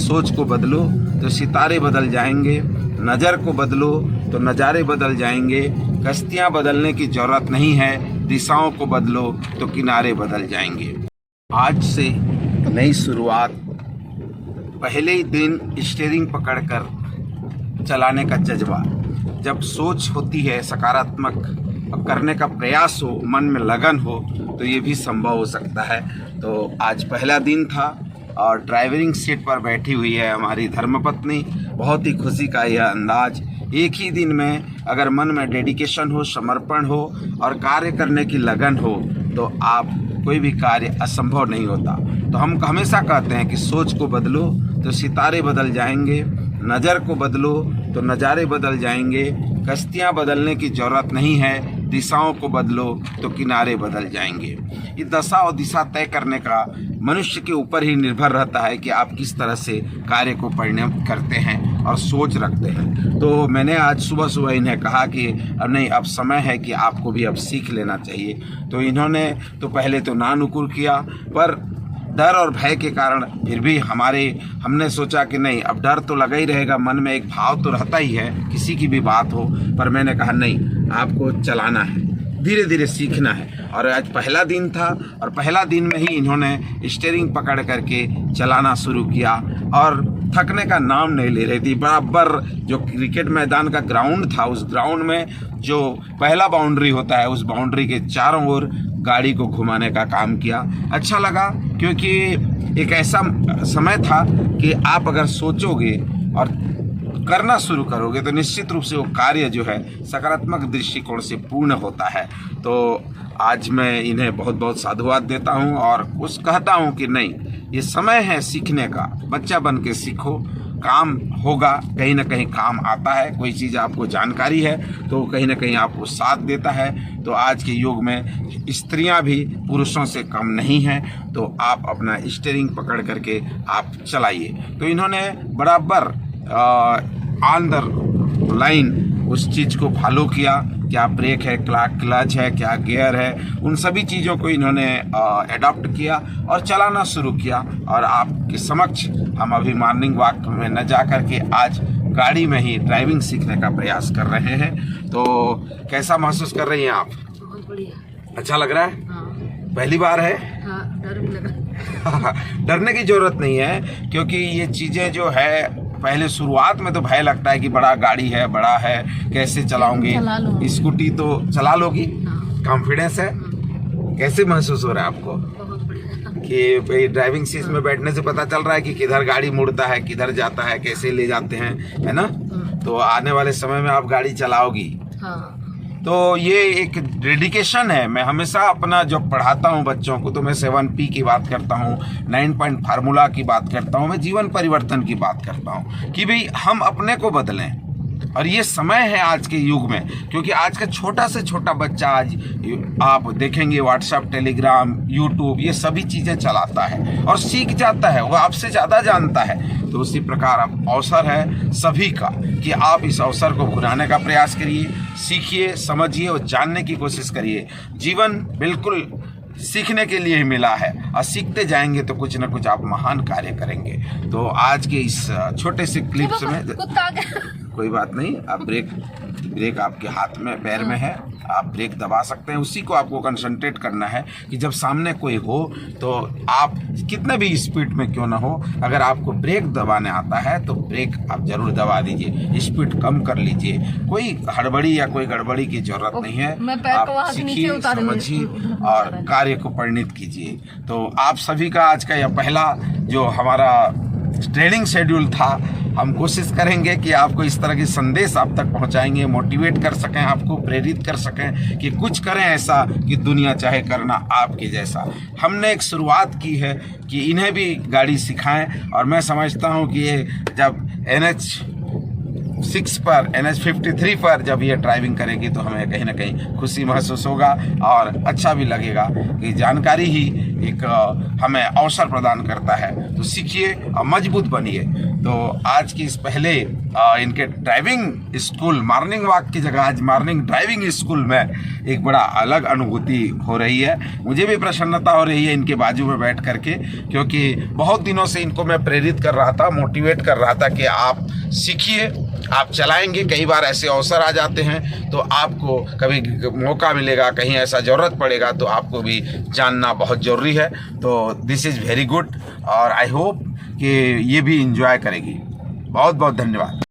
सोच को बदलो तो सितारे बदल जाएंगे, नज़र को बदलो तो नज़ारे बदल जाएंगे। कश्तियाँ बदलने की ज़रूरत नहीं है, दिशाओं को बदलो तो किनारे बदल जाएंगे। आज से नई शुरुआत, पहले ही दिन स्टीयरिंग पकड़कर चलाने का जज्बा। जब सोच होती है सकारात्मक और करने का प्रयास हो, मन में लगन हो, तो ये भी संभव हो सकता है। तो आज पहला दिन था और ड्राइवरिंग सीट पर बैठी हुई है हमारी धर्मपत्नी। बहुत ही खुशी का यह अंदाज। एक ही दिन में अगर मन में डेडिकेशन हो, समर्पण हो और कार्य करने की लगन हो तो आप कोई भी कार्य असंभव नहीं होता। तो हम हमेशा कहते हैं कि सोच को बदलो तो सितारे बदल जाएंगे, नज़र को बदलो तो नज़ारे बदल जाएंगे। कश्तियाँ बदलने की ज़रूरत नहीं है, दिशाओं को बदलो तो किनारे बदल जाएंगे। ये दशा और दिशा तय करने का मनुष्य के ऊपर ही निर्भर रहता है कि आप किस तरह से कार्य को परिणत करते हैं और सोच रखते हैं। तो मैंने आज सुबह सुबह इन्हें कहा कि अब नहीं, अब समय है कि आपको भी अब सीख लेना चाहिए। तो इन्होंने तो पहले तो नानुकुर किया, पर डर और भय के कारण फिर भी हमने सोचा कि नहीं, अब डर तो लगा ही रहेगा, मन में एक भाव तो रहता ही है किसी की भी बात हो। पर मैंने कहा नहीं, आपको चलाना है, धीरे धीरे सीखना है। और आज पहला दिन था और पहला दिन में ही इन्होंने स्टीयरिंग पकड़ करके चलाना शुरू किया और थकने का नाम नहीं ले रही थी। बराबर जो क्रिकेट मैदान का ग्राउंड था, उस ग्राउंड में जो पहला बाउंड्री होता है, उस बाउंड्री के चारों ओर गाड़ी को घुमाने का काम किया। अच्छा लगा, क्योंकि एक ऐसा समय था कि आप अगर सोचोगे और करना शुरू करोगे तो निश्चित रूप से वो कार्य जो है सकारात्मक दृष्टिकोण से पूर्ण होता है। तो आज मैं इन्हें बहुत बहुत साधुवाद देता हूँ और कुछ कहता हूँ कि नहीं, ये समय है सीखने का। बच्चा बन के सीखो, काम होगा, कहीं ना कहीं काम आता है। कोई चीज़ आपको जानकारी है तो कहीं ना कहीं आपको साथ देता है। तो आज के युग में स्त्रियां भी पुरुषों से कम नहीं हैं। तो आप अपना स्टीयरिंग पकड़ करके आप चलाइए। तो इन्होंने बराबर ऑन द लाइन उस चीज़ को फॉलो किया। क्या ब्रेक है, क्लच है, क्या गियर है, उन सभी चीज़ों को इन्होंने एडॉप्ट किया और चलाना शुरू किया। और आपके समक्ष हम अभी मॉर्निंग वॉक में न जा कर के आज गाड़ी में ही ड्राइविंग सीखने का प्रयास कर रहे हैं। तो कैसा महसूस कर रही हैं आप? बहुत बढ़िया। अच्छा लग रहा है? हाँ। पहली बार है? हाँ, डर भी लगा। डरने की जरूरत नहीं है, क्योंकि ये चीज़ें जो है पहले शुरुआत में तो भय लगता है कि बड़ा गाड़ी है, बड़ा है, कैसे चलाऊंगी। स्कूटी तो चला लोगी, कॉन्फिडेंस है। कैसे महसूस हो रहा है आपको? बहुत बढ़िया। कि भाई ड्राइविंग सीट में बैठने से पता चल रहा है कि किधर गाड़ी मुड़ता है, किधर जाता है, कैसे ले जाते हैं, है ना? तो आने वाले समय में आप गाड़ी चलाओगी। हाँ। तो ये एक डेडिकेशन है। मैं हमेशा अपना जब पढ़ाता हूँ बच्चों को तो मैं 7P की बात करता हूँ, 9 पॉइंट फार्मूला की बात करता हूँ, मैं जीवन परिवर्तन की बात करता हूँ कि भाई हम अपने को बदलें। और ये समय है आज के युग में, क्योंकि आज का छोटा से छोटा बच्चा, आज आप देखेंगे व्हाट्सएप, टेलीग्राम, यूट्यूब, ये सभी चीज़ें चलाता है और सीख जाता है, वो आपसे ज़्यादा जानता है। तो उसी प्रकार अब अवसर है सभी का कि आप इस अवसर को भुनाने का प्रयास करिए, सीखिए, समझिए और जानने की कोशिश करिए। जीवन बिल्कुल सीखने के लिए ही मिला है और सीखते जाएंगे तो कुछ ना कुछ आप महान कार्य करेंगे। तो आज के इस छोटे से क्लिप्स में कोई बात नहीं, आप ब्रेक आपके हाथ में, पैर में है, आप ब्रेक दबा सकते हैं। उसी को आपको कंसंट्रेट करना है कि जब सामने कोई हो तो आप कितने भी स्पीड में क्यों ना हो, अगर आपको ब्रेक दबाने आता है तो ब्रेक आप जरूर दबा दीजिए, स्पीड कम कर लीजिए। कोई हड़बड़ी या कोई गड़बड़ी की जरूरत नहीं है। आप सीखिए, समझिए और कार्य को परिणित कीजिए। तो आप सभी का आज का यह पहला जो हमारा ट्रेनिंग शेड्यूल था, हम कोशिश करेंगे कि आपको इस तरह की संदेश आप तक पहुंचाएंगे, मोटिवेट कर सकें, आपको प्रेरित कर सकें कि कुछ करें ऐसा कि दुनिया चाहे करना आपके जैसा। हमने एक शुरुआत की है कि इन्हें भी गाड़ी सिखाएं और मैं समझता हूं कि ये जब NH6 पर, NH53 पर जब ये ड्राइविंग करेगी तो हमें कहीं ना कहीं खुशी महसूस होगा और अच्छा भी लगेगा कि जानकारी ही एक हमें अवसर प्रदान करता है। तो सीखिए और मजबूत बनिए। तो आज की इस पहले इनके ड्राइविंग स्कूल मॉर्निंग वॉक की जगह आज मॉर्निंग ड्राइविंग स्कूल में एक बड़ा अलग अनुभूति हो रही है। मुझे भी प्रसन्नता हो रही है इनके बाजू में बैठ करके, क्योंकि बहुत दिनों से इनको मैं प्रेरित कर रहा था, मोटिवेट कर रहा था कि आप सीखिए, आप चलाएंगे। कई बार ऐसे अवसर आ जाते हैं तो आपको कभी मौका मिलेगा, कहीं ऐसा ज़रूरत पड़ेगा तो आपको भी जानना बहुत ज़रूरी है। तो दिस इज़ वेरी गुड और आई होप कि ये भी इंजॉय करेगी। बहुत बहुत धन्यवाद।